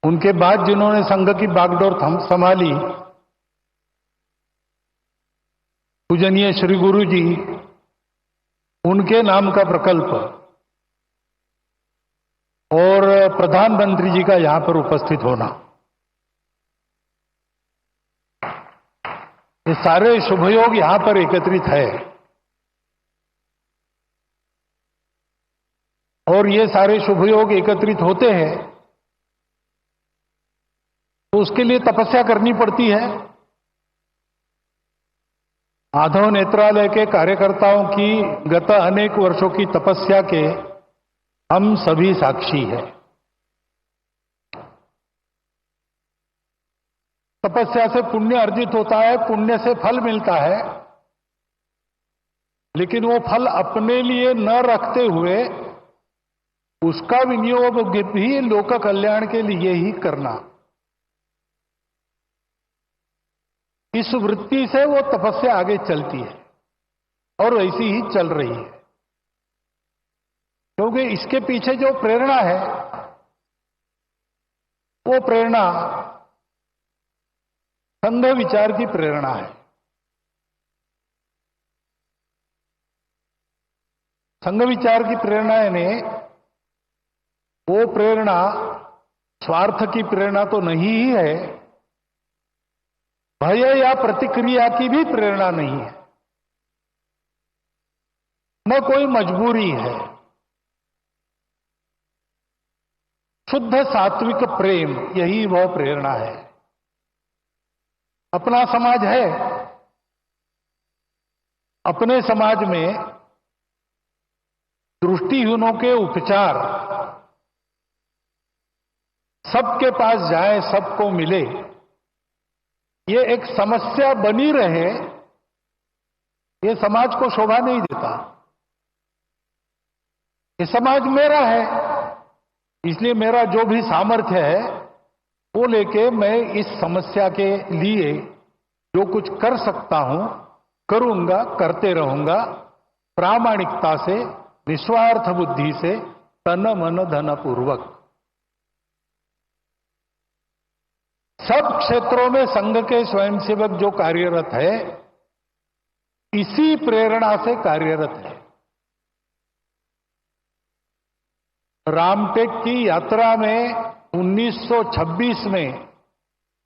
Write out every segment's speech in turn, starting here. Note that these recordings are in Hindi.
उनके बाद जिन्होंने संघ की बागडोर संभाली, पूजनीय श्री गुरु जी, उनके नाम का प्रकल्प और प्रधानमंत्री जी का यहां पर उपस्थित होना, ये सारे शुभयोग यहां पर एकत्रित है। और ये सारे शुभयोग एकत्रित होते हैं तो उसके लिए तपस्या करनी पड़ती है। माधव नेत्रालय के कार्यकर्ताओं की गत अनेक वर्षों की तपस्या के हम सभी साक्षी हैं। तपस्या से पुण्य अर्जित होता है, पुण्य से फल मिलता है, लेकिन वो फल अपने लिए न रखते हुए उसका विनियोग भी लोक कल्याण के लिए ही करना, इस वृत्ति से वो तपस्या आगे चलती है और वैसी ही चल रही है। क्योंकि इसके पीछे जो प्रेरणा है वो प्रेरणा संघ विचार की प्रेरणा है। संघ विचार की प्रेरणा ने वो प्रेरणा स्वार्थ की प्रेरणा तो नहीं ही है, भय या प्रतिक्रिया की भी प्रेरणा नहीं है, न कोई मजबूरी है। शुद्ध सात्विक प्रेम, यही वह प्रेरणा है। अपना समाज है, अपने समाज में दृष्टिहीनों के उपचार सबके पास जाए, सबको मिले, ये एक समस्या बनी रहे, ये समाज को शोभा नहीं देता। ये समाज मेरा है, इसलिए मेरा जो भी सामर्थ्य है वो लेके मैं इस समस्या के लिए जो कुछ कर सकता हूं करूंगा, करते रहूंगा, प्रामाणिकता से, निस्वार्थ बुद्धि से, तन मन धन पूर्वक। सब क्षेत्रों में संघ के स्वयंसेवक जो कार्यरत है, इसी प्रेरणा से कार्यरत है। रामटेक की यात्रा में 1926 में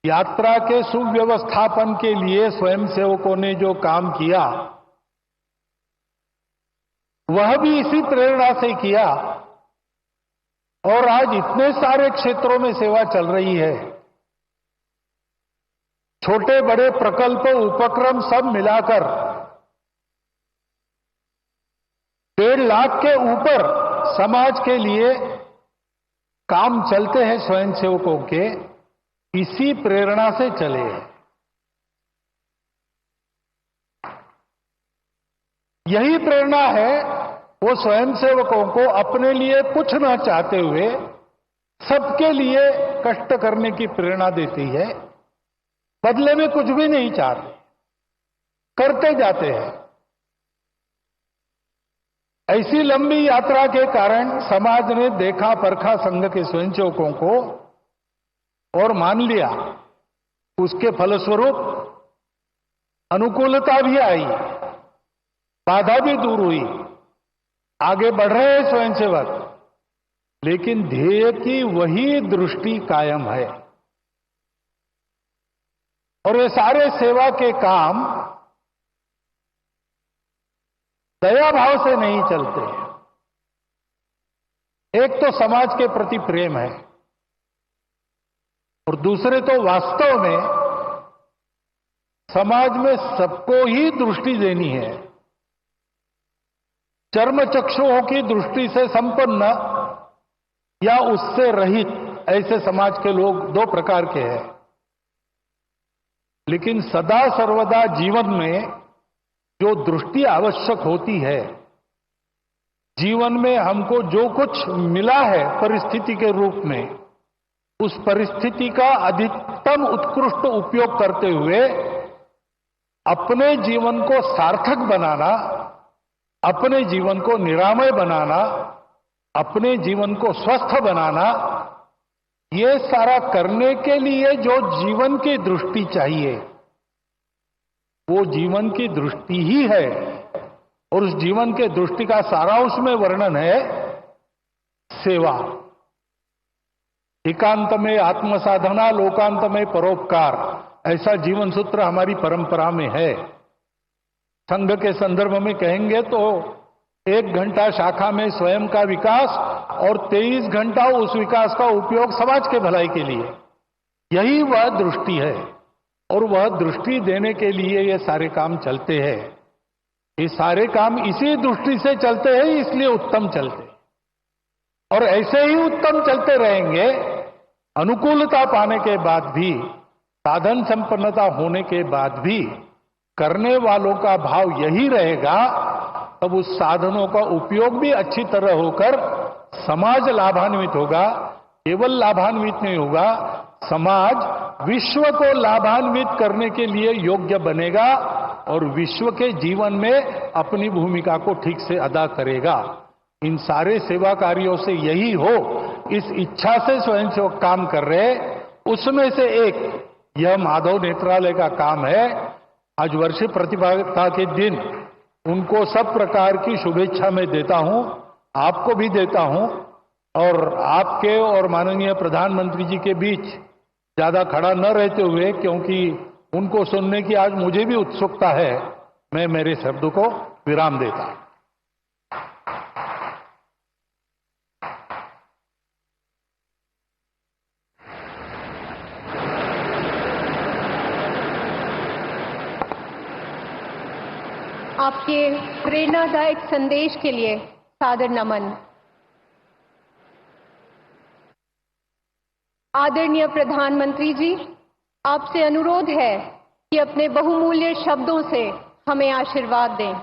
यात्रा के सुव्यवस्थापन के लिए स्वयंसेवकों ने जो काम किया, वह भी इसी प्रेरणा से किया। और आज इतने सारे क्षेत्रों में सेवा चल रही है, छोटे बड़े प्रकल्प उपक्रम सब मिलाकर 1.5 लाख के ऊपर समाज के लिए काम चलते हैं स्वयंसेवकों के, इसी प्रेरणा से चले हैं। यही प्रेरणा है वो स्वयंसेवकों को अपने लिए कुछ न चाहते हुए सबके लिए कष्ट करने की प्रेरणा देती है। बदले में कुछ भी नहीं चाहते, करते जाते हैं। ऐसी लंबी यात्रा के कारण समाज ने देखा परखा संघ के स्वयंसेवकों को और मान लिया। उसके फलस्वरूप अनुकूलता भी आई, बाधा भी दूर हुई, आगे बढ़ रहे हैं स्वयंसेवक, लेकिन ध्येय की वही दृष्टि कायम है। और ये सारे सेवा के काम दया भाव से नहीं चलते। एक तो समाज के प्रति प्रेम है और दूसरे तो वास्तव में समाज में सबको ही दृष्टि देनी है। चर्म चक्षुओं की दृष्टि से संपन्न या उससे रहित, ऐसे समाज के लोग 2 प्रकार के हैं। लेकिन सदा सर्वदा जीवन में जो दृष्टि आवश्यक होती है, जीवन में हमको जो कुछ मिला है परिस्थिति के रूप में, उस परिस्थिति का अधिकतम उत्कृष्ट उपयोग करते हुए अपने जीवन को सार्थक बनाना, अपने जीवन को निरामय बनाना, अपने जीवन को स्वस्थ बनाना, ये सारा करने के लिए जो जीवन की दृष्टि चाहिए, वो जीवन की दृष्टि ही है। और उस जीवन के दृष्टि का सारा उसमें वर्णन है सेवा। एकांत में आत्मसाधना, लोकांत में परोपकार, ऐसा जीवन सूत्र हमारी परंपरा में है। संघ के संदर्भ में कहेंगे तो 1 घंटा शाखा में स्वयं का विकास और 23 घंटा उस विकास का उपयोग समाज के भलाई के लिए, यही वह दृष्टि है। और वह दृष्टि देने के लिए ये सारे काम चलते हैं। ये सारे काम इसी दृष्टि से चलते हैं, इसलिए उत्तम चलते हैं। और ऐसे ही उत्तम चलते रहेंगे। अनुकूलता पाने के बाद भी, साधन संपन्नता होने के बाद भी करने वालों का भाव यही रहेगा, तब उस साधनों का उपयोग भी अच्छी तरह होकर समाज लाभान्वित होगा। केवल लाभान्वित नहीं होगा, समाज विश्व को लाभान्वित करने के लिए योग्य बनेगा और विश्व के जीवन में अपनी भूमिका को ठीक से अदा करेगा। इन सारे सेवा कार्यों से यही हो, इस इच्छा से स्वयंसेवक काम कर रहे। उसमें से एक यह माधव नेत्रालय का काम है। आज वर्ष प्रतिभागिता के दिन उनको सब प्रकार की शुभेच्छा मैं देता हूं, आपको भी देता हूं। और आपके और माननीय प्रधानमंत्री जी के बीच ज्यादा खड़ा न रहते हुए, क्योंकि उनको सुनने की आज मुझे भी उत्सुकता है, मैं मेरे शब्द को विराम देता हूं। आपके प्रेरणादायक संदेश के लिए सादर नमन। आदरणीय प्रधानमंत्री जी, आपसे अनुरोध है कि अपने बहुमूल्य शब्दों से हमें आशीर्वाद दें।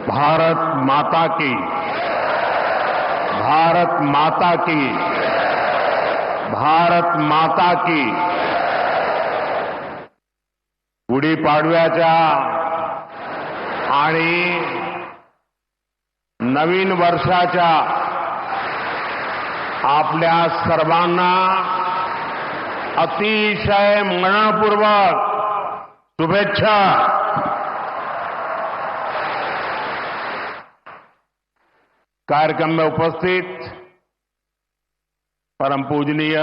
भारत माता की, भारत माता की, भारत माता की। गुढीपाडव्याच्या आणि नवीन वर्षाच्या आपल्या सर्वांना अतिशय मनपूर्वक शुभेच्छा। कार्यक्रम में उपस्थित परम पूजनीय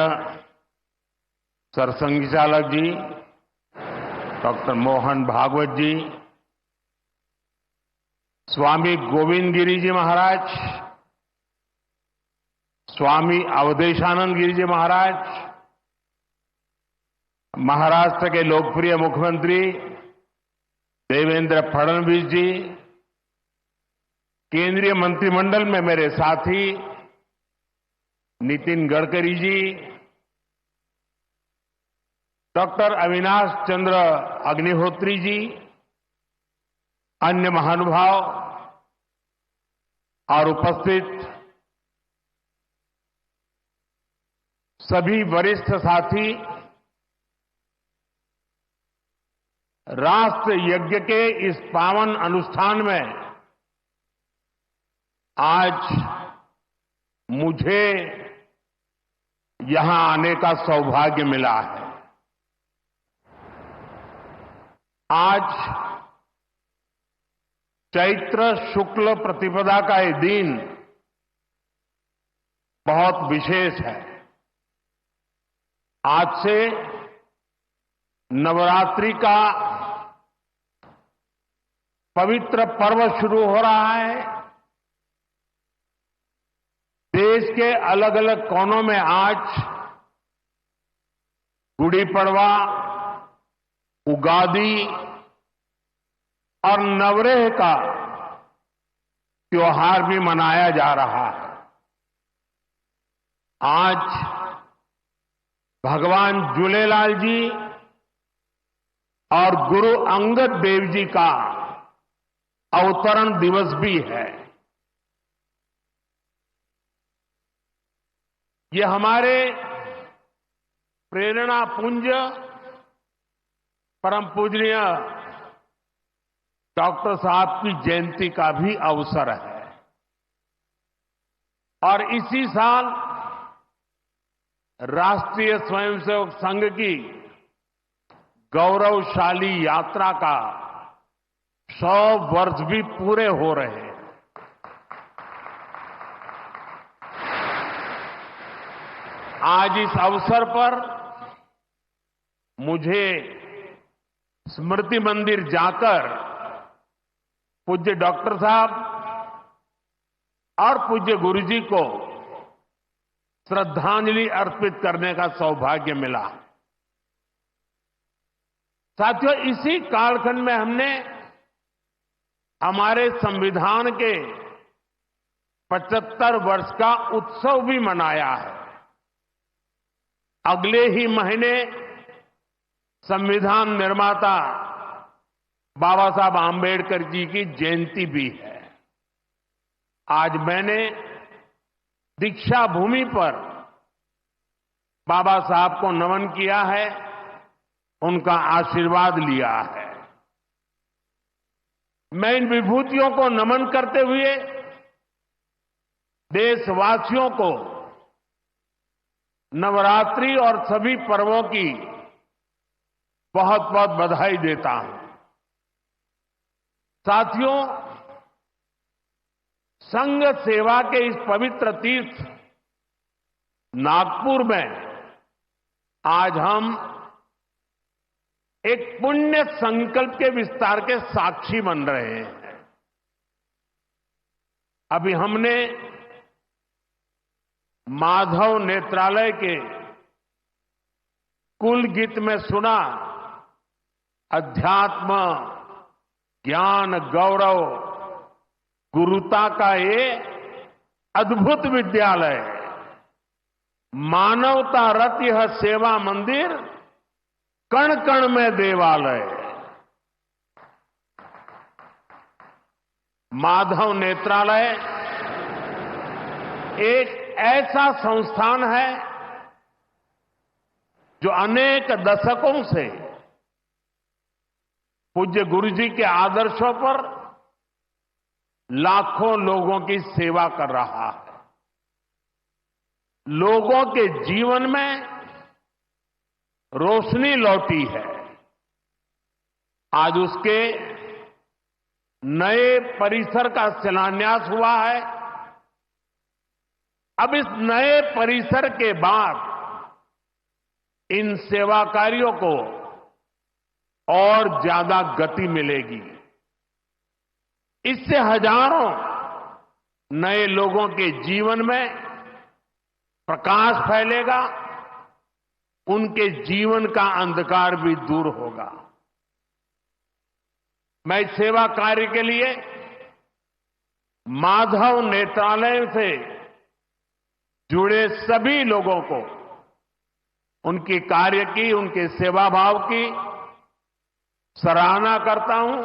सरसंघ चालक जी डॉक्टर मोहन भागवत जी, स्वामी गोविंद गिरी जी महाराज, स्वामी अवधेशानंद गिरी जी महाराज, महाराष्ट्र के लोकप्रिय मुख्यमंत्री देवेंद्र फडणवीस जी, केंद्रीय मंत्रिमंडल में मेरे साथी नितिन गडकरी जी, डॉक्टर अविनाश चंद्र अग्निहोत्री जी, अन्य महानुभाव और उपस्थित सभी वरिष्ठ साथी, राष्ट्र यज्ञ के इस पावन अनुष्ठान में आज मुझे यहां आने का सौभाग्य मिला है। आज चैत्र शुक्ल प्रतिपदा का ये दिन बहुत विशेष है। आज से नवरात्रि का पवित्र पर्व शुरू हो रहा है। देश के अलग अलग कोनों में आज गुड़ी पड़वा, उगादी और नवरेह का त्योहार भी मनाया जा रहा है। आज भगवान झूलेलाल जी और गुरु अंगद देव जी का अवतरण दिवस भी है। ये हमारे प्रेरणा पुंज परम पूजनीय डॉक्टर साहब की जयंती का भी अवसर है और इसी साल राष्ट्रीय स्वयंसेवक संघ की गौरवशाली यात्रा का 100 वर्ष भी पूरे हो रहे हैं। आज इस अवसर पर मुझे स्मृति मंदिर जाकर पूज्य डॉक्टर साहब और पूज्य गुरुजी को श्रद्धांजलि अर्पित करने का सौभाग्य मिला। साथियों, इसी कालखंड में हमने हमारे संविधान के 75 वर्ष का उत्सव भी मनाया है। अगले ही महीने संविधान निर्माता बाबा साहब आंबेडकर जी की जयंती भी है। आज मैंने दीक्षा भूमि पर बाबा साहब को नमन किया है, उनका आशीर्वाद लिया है। मैं इन विभूतियों को नमन करते हुए देशवासियों को नवरात्रि और सभी पर्वों की बहुत बहुत बधाई देता हूं। साथियों, संघ सेवा के इस पवित्र तीर्थ नागपुर में आज हम एक पुण्य संकल्प के विस्तार के साक्षी बन रहे हैं। अभी हमने माधव नेत्रालय के कुल गीत में सुना, अध्यात्म ज्ञान गौरव गुरुता का ये अद्भुत विद्यालय, मानवता रत यह सेवा मंदिर, कण कण में देवालय। माधव नेत्रालय एक ऐसा संस्थान है जो अनेक दशकों से पूज्य गुरुजी के आदर्शों पर लाखों लोगों की सेवा कर रहा है। लोगों के जीवन में रोशनी लौटी है। आज उसके नए परिसर का शिलान्यास हुआ है। अब इस नए परिसर के बाद इन सेवा कार्यों को और ज्यादा गति मिलेगी। इससे हजारों नए लोगों के जीवन में प्रकाश फैलेगा, उनके जीवन का अंधकार भी दूर होगा। मैं इस सेवा कार्य के लिए माधव नेत्रालय से जुड़े सभी लोगों को उनके कार्य की, उनके सेवा भाव की सराहना करता हूं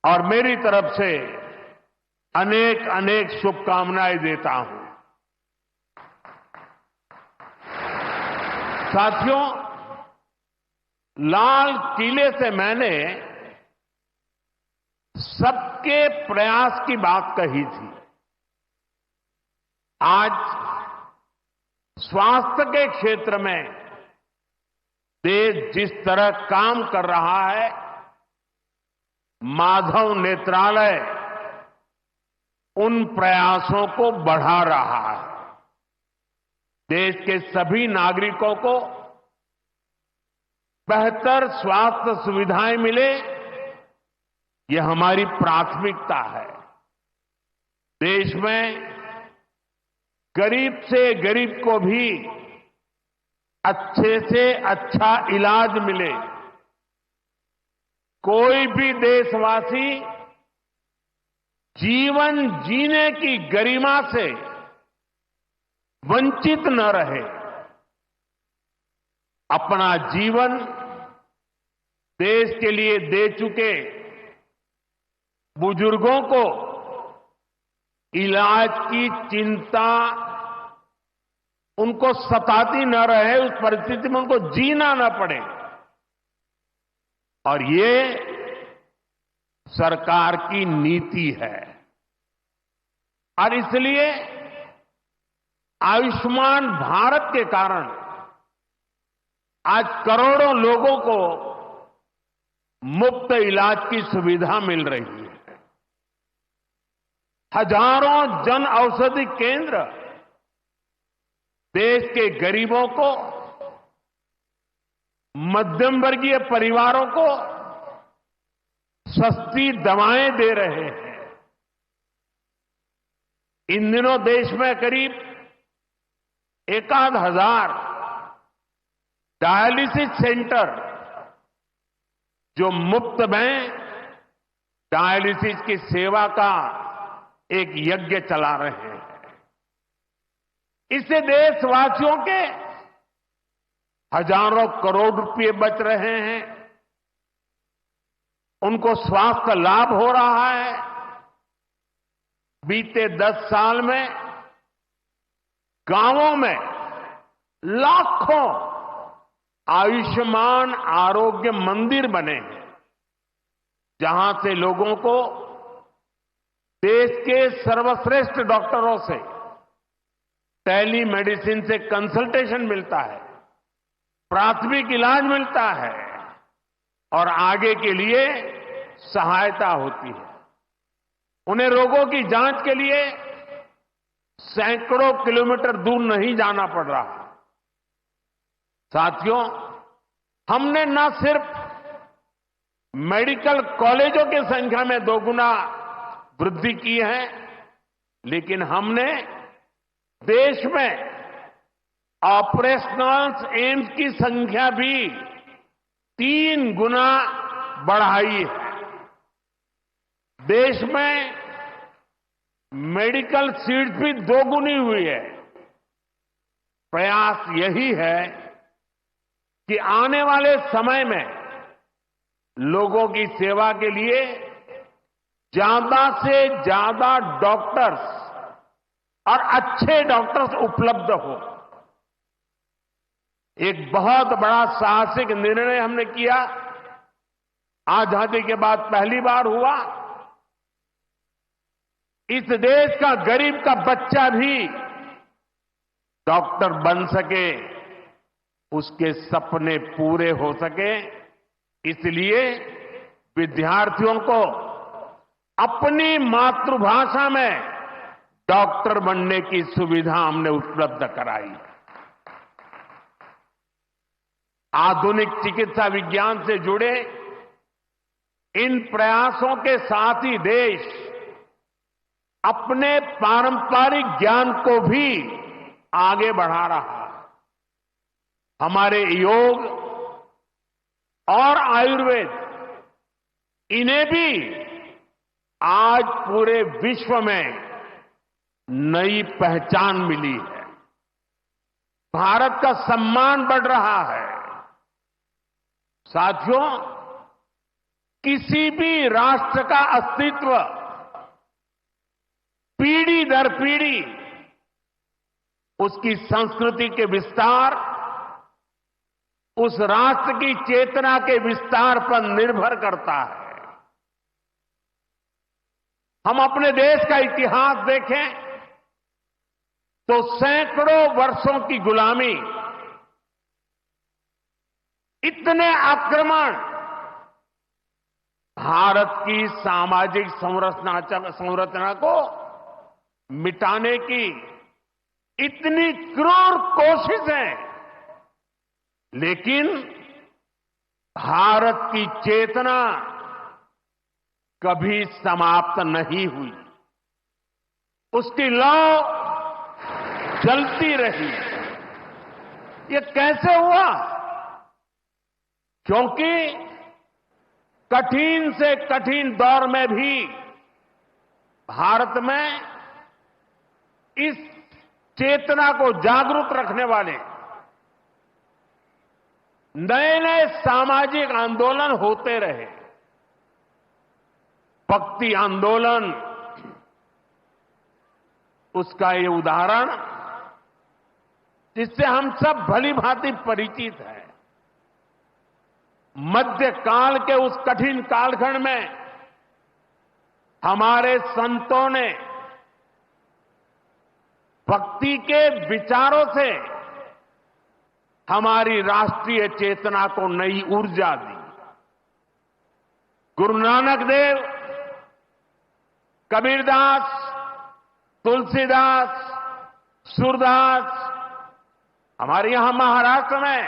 और मेरी तरफ से अनेक अनेक शुभकामनाएं देता हूं। साथियों, लाल किले से मैंने सबके प्रयास की बात कही थी। आज स्वास्थ्य के क्षेत्र में देश जिस तरह काम कर रहा है, माधव नेत्रालय उन प्रयासों को बढ़ा रहा है। देश के सभी नागरिकों को बेहतर स्वास्थ्य सुविधाएं मिले, ये हमारी प्राथमिकता है। देश में गरीब से गरीब को भी अच्छे से अच्छा इलाज मिले। कोई भी देशवासी जीवन जीने की गरिमा से वंचित न रहे। अपना जीवन देश के लिए दे चुके बुजुर्गों को इलाज की चिंता उनको सताती न रहे, उस परिस्थिति में उनको जीना न पड़े। और ये सरकार की नीति है। और इसलिए आयुष्मान भारत के कारण आज करोड़ों लोगों को मुफ्त इलाज की सुविधा मिल रही है। हजारों जन औषधि केंद्र देश के गरीबों को, मध्यम वर्गीय परिवारों को सस्ती दवाएं दे रहे हैं। इन दिनों देश में करीब 1,000 डायलिसिस सेंटर जो मुफ्त में डायलिसिस की सेवा का एक यज्ञ चला रहे हैं। इससे देशवासियों के हजारों करोड़ रुपए बच रहे हैं, उनको स्वास्थ्य लाभ हो रहा है। बीते 10 साल में गांवों में लाखों आयुष्मान आरोग्य मंदिर बने हैं, जहां से लोगों को देश के सर्वश्रेष्ठ डॉक्टरों से टेली मेडिसिन से कंसल्टेशन मिलता है, प्राथमिक इलाज मिलता है और आगे के लिए सहायता होती है। उन्हें रोगों की जांच के लिए सैकड़ों किलोमीटर दूर नहीं जाना पड़ रहा। साथियों, हमने न सिर्फ मेडिकल कॉलेजों की संख्या में 2 गुना वृद्धि की है, लेकिन हमने देश में ऑपरेशनल एम्स की संख्या भी 3 गुना बढ़ाई है। देश में मेडिकल सीट्स भी 2 गुनी हुई है। प्रयास यही है कि आने वाले समय में लोगों की सेवा के लिए ज्यादा से ज्यादा डॉक्टर्स और अच्छे डॉक्टर्स उपलब्ध हो। एक बहुत बड़ा साहसिक निर्णय हमने किया। आजादी के बाद पहली बार हुआ, इस देश का गरीब का बच्चा भी डॉक्टर बन सके, उसके सपने पूरे हो सके। इसलिए विद्यार्थियों को अपनी मातृभाषा में डॉक्टर बनने की सुविधा हमने उपलब्ध कराई। आधुनिक चिकित्सा विज्ञान से जुड़े इन प्रयासों के साथ ही देश अपने पारंपरिक ज्ञान को भी आगे बढ़ा रहा है। हमारे योग और आयुर्वेद, इन्हें भी आज पूरे विश्व में नई पहचान मिली है। भारत का सम्मान बढ़ रहा है। साथियों, किसी भी राष्ट्र का अस्तित्व पीढ़ी दर पीढ़ी उसकी संस्कृति के विस्तार, उस राष्ट्र की चेतना के विस्तार पर निर्भर करता है। हम अपने देश का इतिहास देखें तो सैकड़ों वर्षों की गुलामी, इतने आक्रमण, भारत की सामाजिक संरचना को मिटाने की इतनी क्रूर कोशिशें, लेकिन भारत की चेतना कभी समाप्त नहीं हुई। उसकी लौ जलती रही। ये कैसे हुआ? क्योंकि कठिन से कठिन दौर में भी भारत में इस चेतना को जागरूक रखने वाले नए नए सामाजिक आंदोलन होते रहे। भक्ति आंदोलन, उसका ये उदाहरण जिससे हम सब भली भांति परिचित हैं। मध्यकाल के उस कठिन कालखंड में हमारे संतों ने भक्ति के विचारों से हमारी राष्ट्रीय चेतना को नई ऊर्जा दी। गुरु नानक देव, कबीरदास, तुलसीदास, सूरदास, हमारे यहां महाराष्ट्र में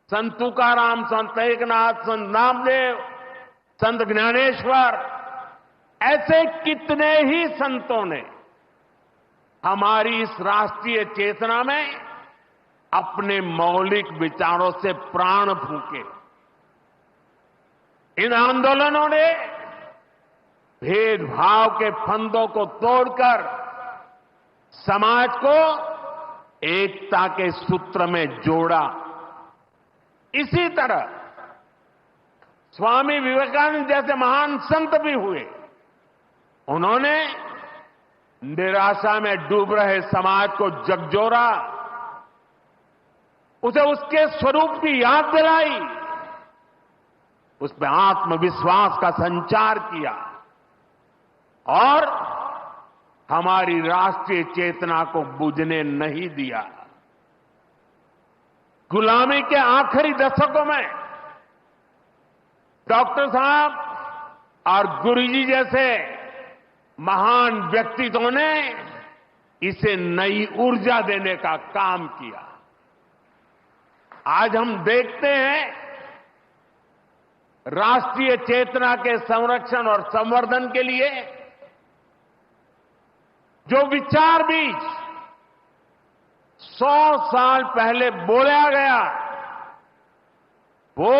संत तुकाराम, संत एकनाथ, संत नामदेव, संत ज्ञानेश्वर, ऐसे कितने ही संतों ने हमारी इस राष्ट्रीय चेतना में अपने मौलिक विचारों से प्राण फूंके। इन आंदोलनों ने भेदभाव के फंदों को तोड़कर समाज को एकता के सूत्र में जोड़ा। इसी तरह स्वामी विवेकानंद जैसे महान संत भी हुए। उन्होंने निराशा में डूब रहे समाज को झकझोरा, उसे उसके स्वरूप की याद दिलाई, उसमें आत्मविश्वास का संचार किया और हमारी राष्ट्रीय चेतना को बुझने नहीं दिया। गुलामी के आखिरी दशकों में डॉक्टर साहब और गुरुजी जैसे महान व्यक्तित्वों ने इसे नई ऊर्जा देने का काम किया। आज हम देखते हैं राष्ट्रीय चेतना के संरक्षण और संवर्धन के लिए जो विचार बीज 100 साल पहले बोला गया, वो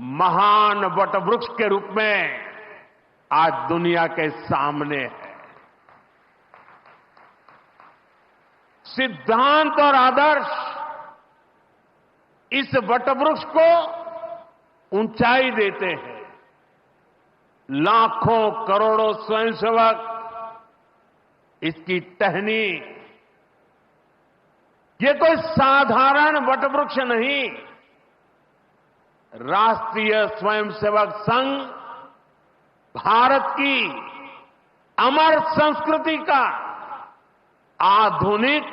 महान वटवृक्ष के रूप में आज दुनिया के सामने है। सिद्धांत और आदर्श इस वटवृक्ष को ऊंचाई देते हैं। लाखों करोड़ों स्वयंसेवक इसकी टहनी, ये कोई साधारण वटवृक्ष नहीं, राष्ट्रीय स्वयंसेवक संघ भारत की अमर संस्कृति का आधुनिक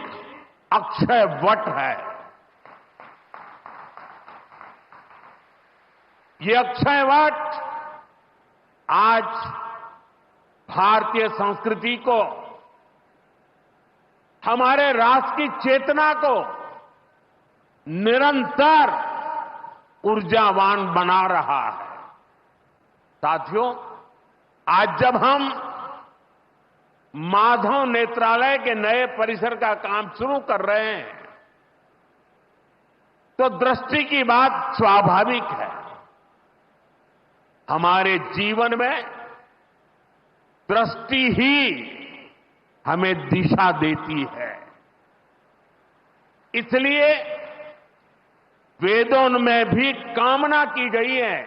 अक्षय वट है। ये अक्षय वट आज भारतीय संस्कृति को, हमारे राष्ट्र की चेतना को निरंतर ऊर्जावान बना रहा है। साथियों, आज जब हम माधव नेत्रालय के नए परिसर का काम शुरू कर रहे हैं, तो दृष्टि की बात स्वाभाविक है। हमारे जीवन में दृष्टि ही हमें दिशा देती है। इसलिए वेदों में भी कामना की गई है,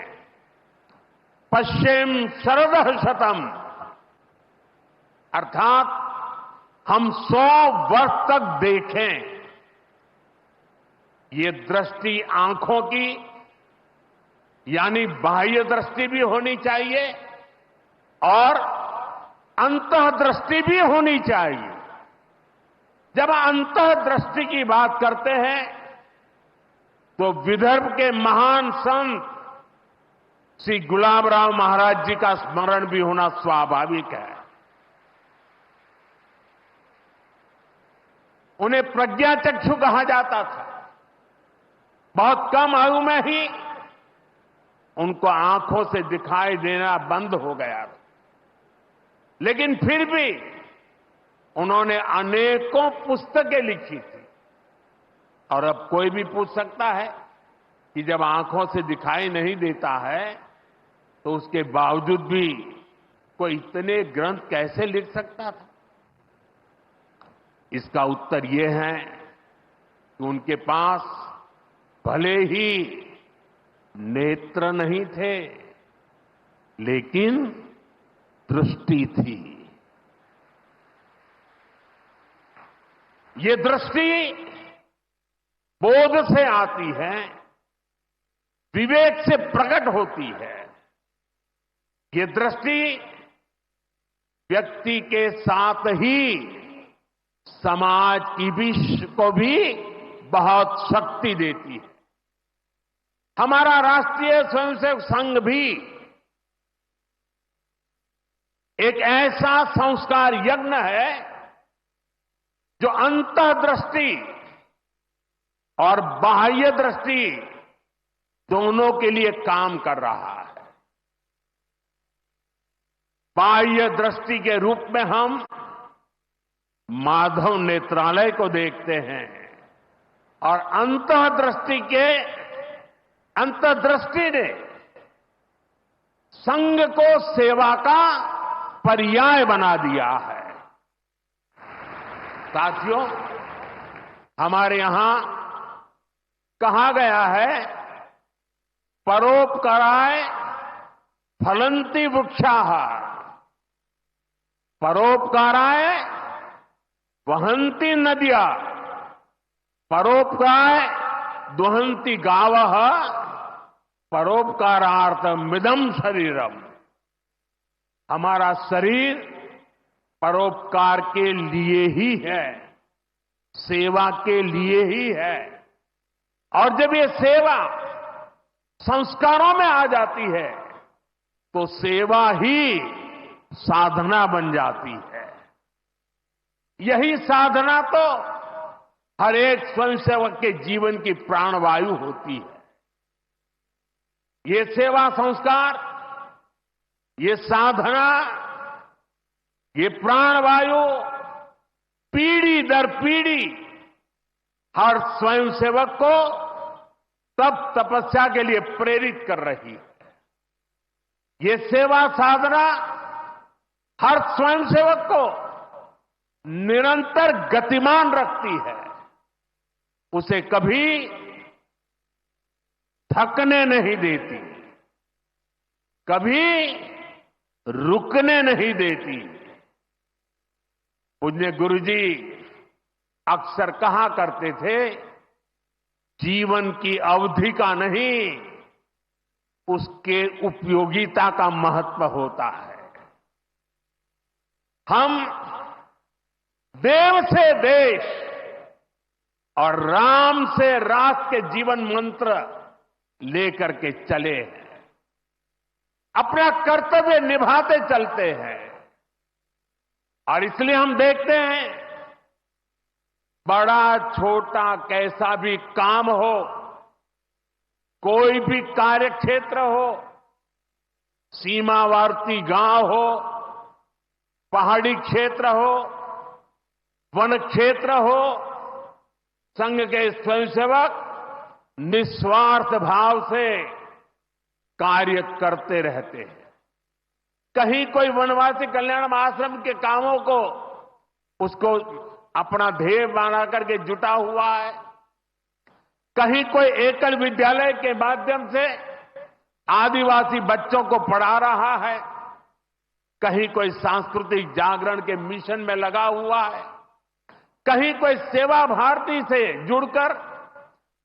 पश्चिम शरदः शतम, अर्थात हम 100 वर्ष तक देखें। ये दृष्टि आंखों की यानी बाह्य दृष्टि भी होनी चाहिए और अंतः दृष्टि भी होनी चाहिए। जब अंतः दृष्टि की बात करते हैं तो विदर्भ के महान संत श्री गुलाबराव महाराज जी का स्मरण भी होना स्वाभाविक है। उन्हें प्रज्ञा चक्षु कहा जाता था। बहुत कम आयु में ही उनको आंखों से दिखाई देना बंद हो गया, लेकिन फिर भी उन्होंने अनेकों पुस्तकें लिखी थी। और अब कोई भी पूछ सकता है कि जब आंखों से दिखाई नहीं देता है तो उसके बावजूद भी कोई इतने ग्रंथ कैसे लिख सकता था? इसका उत्तर यह है कि उनके पास भले ही नेत्र नहीं थे, लेकिन दृष्टि थी। ये दृष्टि बोध से आती है, विवेक से प्रकट होती है। ये दृष्टि व्यक्ति के साथ ही समाज को भी बहुत शक्ति देती है। हमारा राष्ट्रीय स्वयंसेवक संघ भी एक ऐसा संस्कार यज्ञ है जो अंतर्दृष्टि और बाह्य दृष्टि दोनों के लिए काम कर रहा है। बाह्य दृष्टि के रूप में हम माधव नेत्रालय को देखते हैं और अंतर्दृष्टि ने संघ को सेवा का पर्याय बना दिया है। साथियों, हमारे यहां कहा गया है, परोपकाराय फलंति वृक्षाः, परोपकाराय वहन्ति नद्यः, परोपकाराय दुहन्ति गावः, परोपकारार्थमिदं शरीरम। हमारा शरीर परोपकार के लिए ही है, सेवा के लिए ही है। और जब ये सेवा संस्कारों में आ जाती है तो सेवा ही साधना बन जाती है। यही साधना तो हर एक स्वयंसेवक के जीवन की प्राणवायु होती है। ये सेवा संस्कार, ये साधना, ये प्राणवायु पीढ़ी दर पीढ़ी हर स्वयंसेवक को तप तपस्या के लिए प्रेरित कर रही है। ये सेवा साधना हर स्वयंसेवक को निरंतर गतिमान रखती है, उसे कभी थकने नहीं देती, कभी रुकने नहीं देती। पूज्य गुरुजी अक्सर कहा करते थे, जीवन की अवधि का नहीं, उसके उपयोगिता का महत्व होता है। हम देव से देश और राम से राष्ट्र के जीवन मंत्र लेकर के चले हैं, अपना कर्तव्य निभाते चलते हैं। और इसलिए हम देखते हैं, बड़ा छोटा कैसा भी काम हो, कोई भी कार्य क्षेत्र हो, सीमावर्ती गांव हो, पहाड़ी क्षेत्र हो, वन क्षेत्र हो, संघ के स्वयंसेवक निस्वार्थ भाव से कार्य करते रहते हैं। कहीं कोई वनवासी कल्याण आश्रम के कामों को उसको अपना ध्येय बना करके जुटा हुआ है, कहीं कोई एकल विद्यालय के माध्यम से आदिवासी बच्चों को पढ़ा रहा है, कहीं कोई सांस्कृतिक जागरण के मिशन में लगा हुआ है, कहीं कोई सेवा भारती से जुड़कर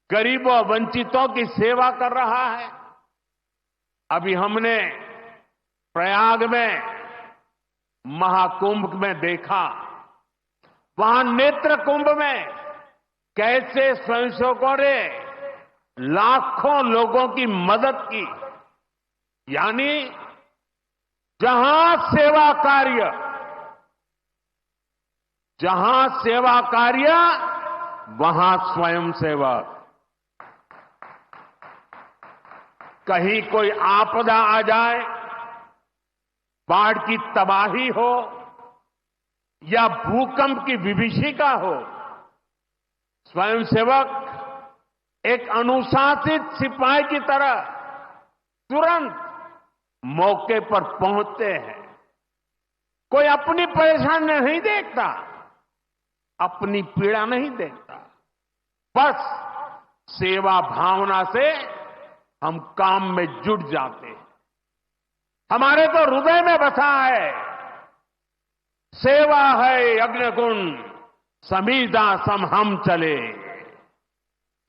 गरीबों वंचितों की सेवा कर रहा है। अभी हमने प्रयाग में महाकुंभ में देखा, वहां नेत्र कुंभ में कैसे स्वयंसेवकों ने लाखों लोगों की मदद की। यानी जहां सेवा कार्य वहां स्वयंसेवक। कहीं कोई आपदा आ जाए, बाढ़ की तबाही हो या भूकंप की विभीषिका हो, स्वयंसेवक एक अनुशासित सिपाही की तरह तुरंत मौके पर पहुंचते हैं। कोई अपनी परेशानी नहीं देखता, अपनी पीड़ा नहीं देखता, बस सेवा भावना से हम काम में जुट जाते हैं। हमारे तो हृदय में बसा है। सेवा है यज्ञकुंड समीधा सम हम चले।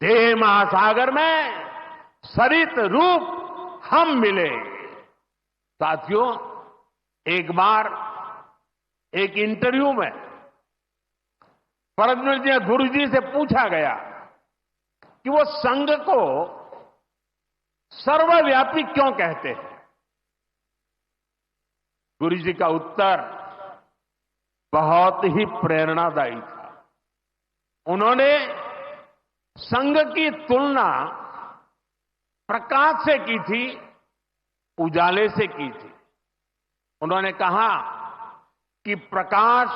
देह महासागर में सरित रूप हम मिले। साथियों, एक बार एक इंटरव्यू में परमपूज्य गुरु जी से पूछा गया कि वो संघ को सर्वव्यापी क्यों कहते हैं। गुरु जी का उत्तर बहुत ही प्रेरणादायी था। उन्होंने संघ की तुलना प्रकाश से की थी, उजाले से की थी। उन्होंने कहा कि प्रकाश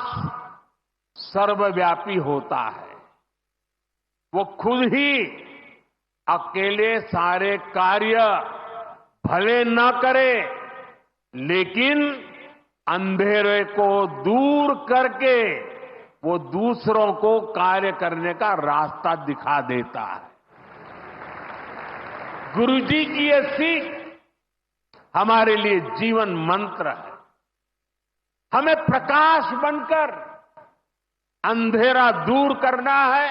सर्वव्यापी होता है। वो खुद ही अकेले सारे कार्य भले न करे, लेकिन अंधेरे को दूर करके वो दूसरों को कार्य करने का रास्ता दिखा देता है। गुरुजी की ये सीख हमारे लिए जीवन मंत्र है। हमें प्रकाश बनकर अंधेरा दूर करना है,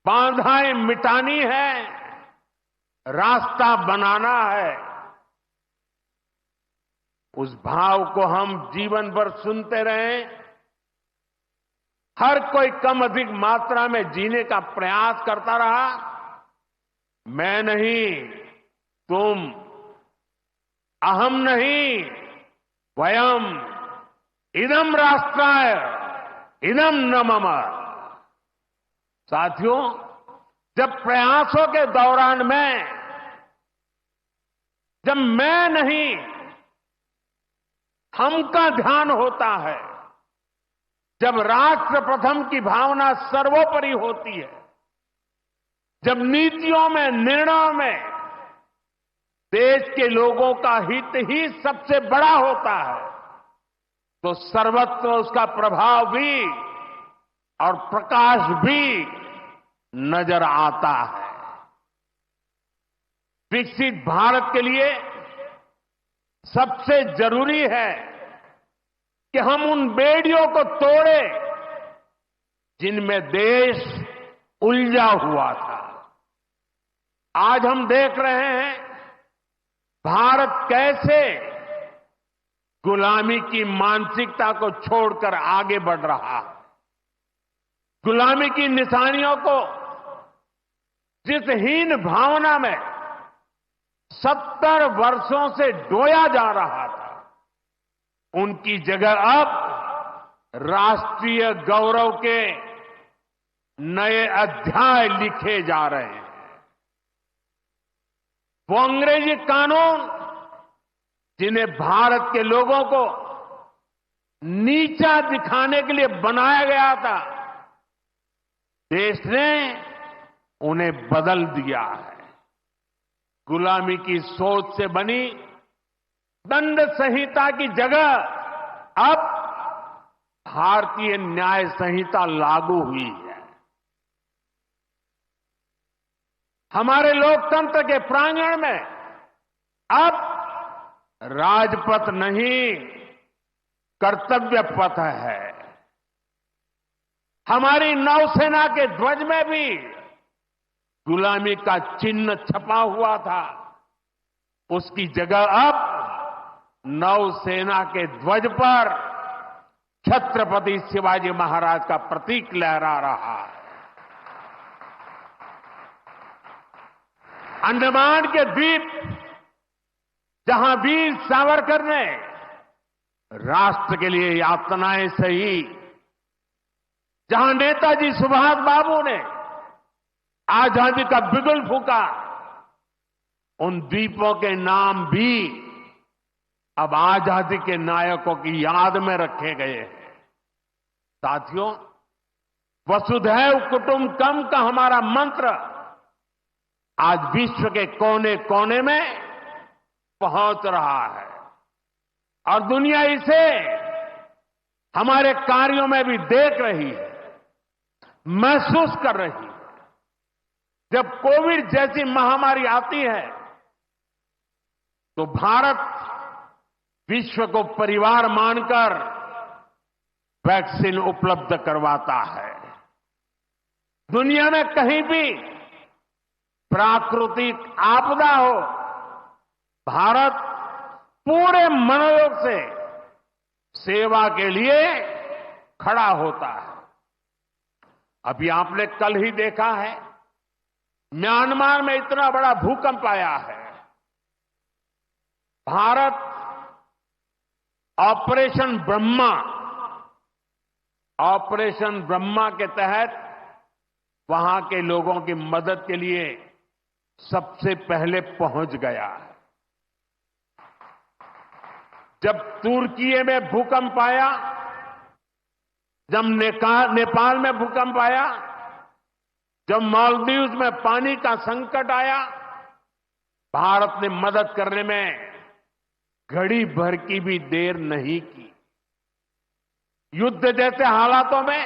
बाधाएं मिटानी है, रास्ता बनाना है। उस भाव को हम जीवन भर सुनते रहें। हर कोई कम अधिक मात्रा में जीने का प्रयास करता रहा। मैं नहीं, तुम, अहम नहीं, वयम, इदम राष्ट्राय, इदम न मम। साथियों, जब प्रयासों के दौरान जब मैं नहीं, हम का ध्यान होता है, जब राष्ट्र प्रथम की भावना सर्वोपरि होती है, जब नीतियों में, निर्णयों में देश के लोगों का हित ही सबसे बड़ा होता है, तो सर्वत्र उसका प्रभाव भी और प्रकाश भी नजर आता है। विकसित भारत के लिए सबसे जरूरी है कि हम उन बेड़ियों को तोड़े जिनमें देश उलझा हुआ था। आज हम देख रहे हैं भारत कैसे गुलामी की मानसिकता को छोड़कर आगे बढ़ रहा है। गुलामी की निशानियों को जिस हीन भावना में 70 वर्षों से डोया जा रहा था, उनकी जगह अब राष्ट्रीय गौरव के नए अध्याय लिखे जा रहे हैं। वो अंग्रेजी कानून जिन्हें भारत के लोगों को नीचा दिखाने के लिए बनाया गया था, देश ने उन्हें बदल दिया है। गुलामी की सोच से बनी दंड संहिता की जगह अब भारतीय न्याय संहिता लागू हुई है। हमारे लोकतंत्र के प्रांगण में अब राजपथ नहीं, कर्तव्य पथ है। हमारी नौसेना के ध्वज में भी गुलामी का चिन्ह छपा हुआ था, उसकी जगह अब नौसेना के ध्वज पर छत्रपति शिवाजी महाराज का प्रतीक लहरा रहा है। अंडमान के द्वीप जहां वीर सावरकर ने राष्ट्र के लिए यातनाएं सही, जहां नेताजी सुभाष बाबू ने आजादी का बिगुल फूंका, उन द्वीपों के नाम भी अब आजादी के नायकों की याद में रखे गए हैं। साथियों, वसुधैव कुटुंबकम का हमारा मंत्र आज विश्व के कोने कोने में पहुंच रहा है और दुनिया इसे हमारे कार्यों में भी देख रही है, महसूस कर रही है। जब कोविड जैसी महामारी आती है तो भारत विश्व को परिवार मानकर वैक्सीन उपलब्ध करवाता है। दुनिया में कहीं भी प्राकृतिक आपदा हो, भारत पूरे मनोयोग से सेवा के लिए खड़ा होता है। अभी आपने कल ही देखा है, म्यांमार में इतना बड़ा भूकंप आया है। भारत ऑपरेशन ब्रह्मा के तहत वहां के लोगों की मदद के लिए सबसे पहले पहुंच गया है। जब तुर्की में भूकंप आया, जब नेपाल में भूकंप आया, जब मालदीव में पानी का संकट आया, भारत ने मदद करने में घड़ी भर की भी देर नहीं की। युद्ध जैसे हालातों में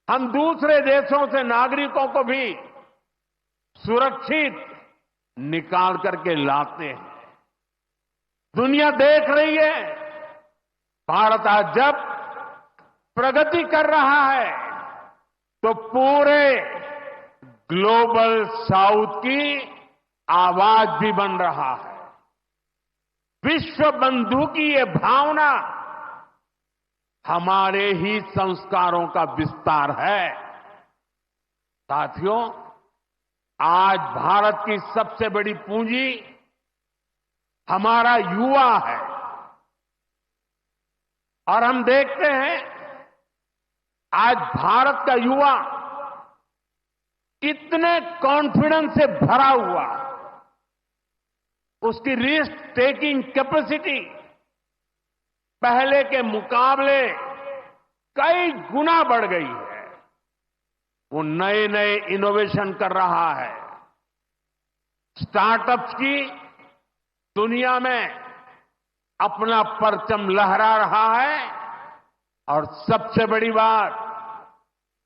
हम दूसरे देशों से नागरिकों को भी सुरक्षित निकाल करके लाते हैं। दुनिया देख रही है, भारत आज जब प्रगति कर रहा है तो पूरे ग्लोबल साउथ की आवाज भी बन रहा है। विश्व बंधु की ये भावना हमारे ही संस्कारों का विस्तार है। साथियों, आज भारत की सबसे बड़ी पूंजी हमारा युवा है। और हम देखते हैं आज भारत का युवा इतने कॉन्फिडेंस से भरा हुआ, उसकी रिस्क टेकिंग कैपेसिटी पहले के मुकाबले कई गुना बढ़ गई है। वो नए नए इनोवेशन कर रहा है, स्टार्टअप्स की दुनिया में अपना परचम लहरा रहा है। और सबसे बड़ी बात,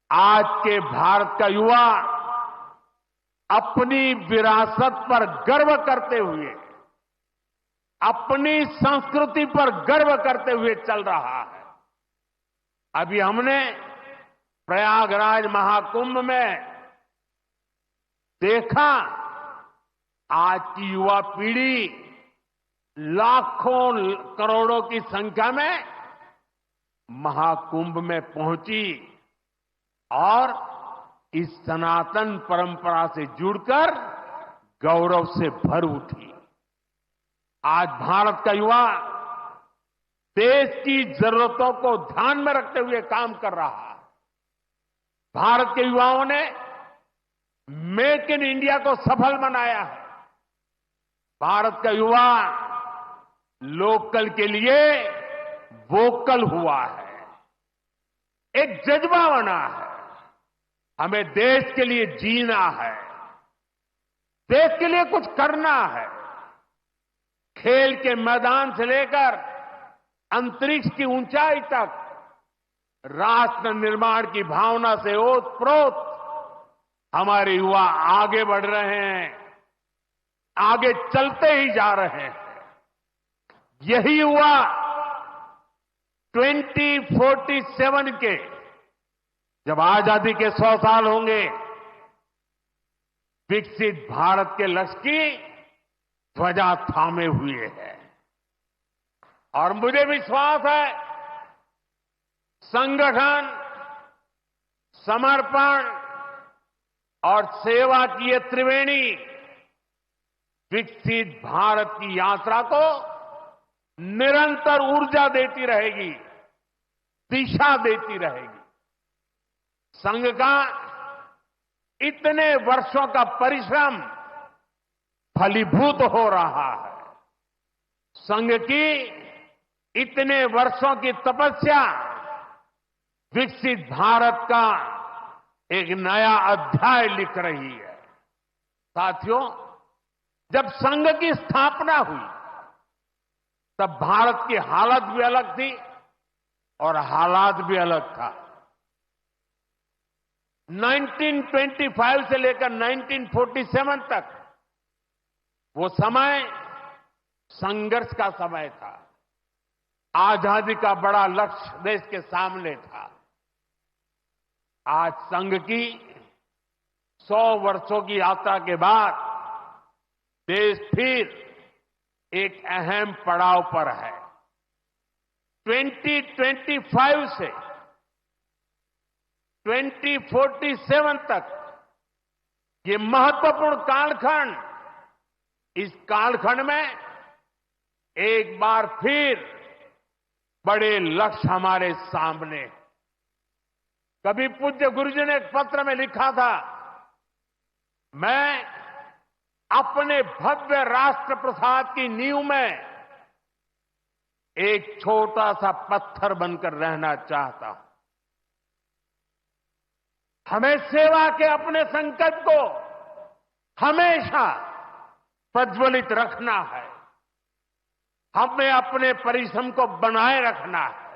आज के भारत का युवा अपनी विरासत पर गर्व करते हुए, अपनी संस्कृति पर गर्व करते हुए चल रहा है। अभी हमने प्रयागराज महाकुंभ में देखा, आज की युवा पीढ़ी लाखों करोड़ों की संख्या में महाकुंभ में पहुंची और इस सनातन परंपरा से जुड़कर गौरव से भर उठी। आज भारत का युवा देश की जरूरतों को ध्यान में रखते हुए काम कर रहा है। भारत के युवाओं ने मेक इन इंडिया को सफल बनाया है। भारत का युवा लोकल के लिए वोकल हुआ है, एक जज्बा बना है। हमें देश के लिए जीना है, देश के लिए कुछ करना है। खेल के मैदान से लेकर अंतरिक्ष की ऊंचाई तक राष्ट्र निर्माण की भावना से ओतप्रोत हमारे युवा आगे बढ़ रहे हैं, आगे चलते ही जा रहे हैं। यही युवा 2047 के जब आजादी के 100 साल होंगे, विकसित भारत के लक्ष्य की ध्वजा थामे हुए है। और मुझे विश्वास है, संगठन, समर्पण और सेवा की ये त्रिवेणी विकसित भारत की यात्रा को निरंतर ऊर्जा देती रहेगी, दिशा देती रहेगी। संघ का इतने वर्षों का परिश्रम फलीभूत हो रहा है। संघ की इतने वर्षों की तपस्या विकसित भारत का एक नया अध्याय लिख रही है। साथियों, जब संघ की स्थापना हुई तब भारत की हालत भी अलग थी और हालात भी अलग था। 1925 से लेकर 1947 तक वो समय संघर्ष का समय था। आजादी का बड़ा लक्ष्य देश के सामने था। आज संघ की 100 वर्षों की यात्रा के बाद देश फिर एक अहम पड़ाव पर है। 2025 से 2047 तक ये महत्वपूर्ण कालखंड, इस कालखंड में एक बार फिर बड़े लक्ष्य हमारे सामने। कभी पूज्य गुरुजी ने एक पत्र में लिखा था, मैं अपने भव्य राष्ट्र प्रसाद की नींव में एक छोटा सा पत्थर बनकर रहना चाहता हूं। हमें सेवा के अपने संकल्प को हमेशा प्रज्वलित रखना है। हमें अपने परिश्रम को बनाए रखना है।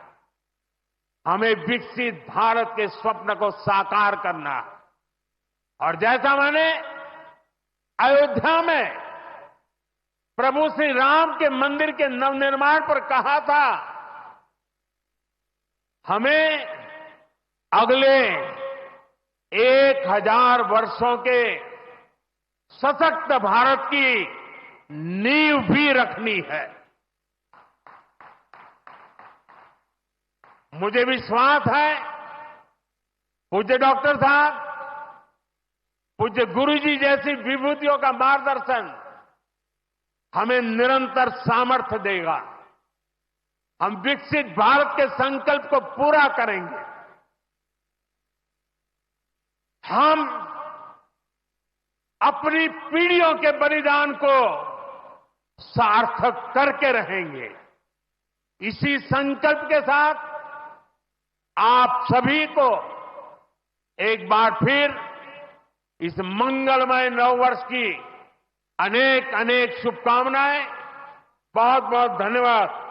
हमें विकसित भारत के स्वप्न को साकार करना है। और जैसा मैंने अयोध्या में प्रभु श्री राम के मंदिर के नवनिर्माण पर कहा था, हमें अगले 1000 वर्षों के सशक्त भारत की नींव भी रखनी है। मुझे विश्वास है पूज्य डॉक्टर साहब, पूज्य गुरुजी जैसी विभूतियों का मार्गदर्शन हमें निरंतर सामर्थ्य देगा। हम विकसित भारत के संकल्प को पूरा करेंगे। हम अपनी पीढ़ियों के बलिदान को सार्थक करके रहेंगे। इसी संकल्प के साथ आप सभी को एक बार फिर इस मंगलमय नववर्ष की अनेक अनेक शुभकामनाएं। बहुत बहुत धन्यवाद।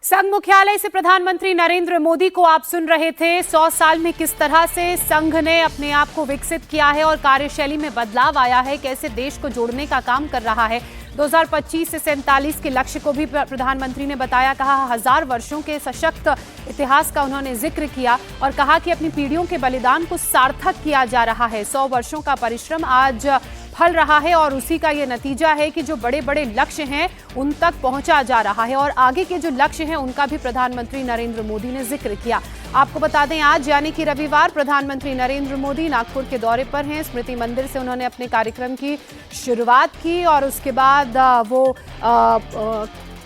संघ मुख्यालय से प्रधानमंत्री नरेंद्र मोदी को आप सुन रहे थे। 100 साल में किस तरह से संघ ने अपने आप को विकसित किया है और कार्यशैली में बदलाव आया है, कैसे देश को जोड़ने का काम कर रहा है। 2025 से 47 के लक्ष्य को भी प्रधानमंत्री ने बताया। कहा 1000 वर्षों के सशक्त इतिहास का उन्होंने जिक्र किया और कहा कि अपनी पीढ़ियों के बलिदान को सार्थक किया जा रहा है। 100 वर्षों का परिश्रम आज फल रहा है और उसी का ये नतीजा है कि जो बड़े बड़े लक्ष्य हैं उन तक पहुंचा जा रहा है और आगे के जो लक्ष्य हैं उनका भी प्रधानमंत्री नरेंद्र मोदी ने जिक्र किया। आपको बता दें, आज यानी कि रविवार प्रधानमंत्री नरेंद्र मोदी नागपुर के दौरे पर हैं। स्मृति मंदिर से उन्होंने अपने कार्यक्रम की शुरुआत की और उसके बाद वो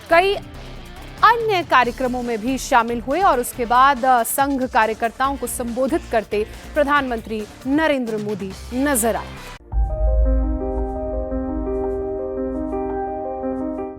कई अन्य कार्यक्रमों में भी शामिल हुए और उसके बाद संघ कार्यकर्ताओं को संबोधित करते प्रधानमंत्री नरेंद्र मोदी नजर आए।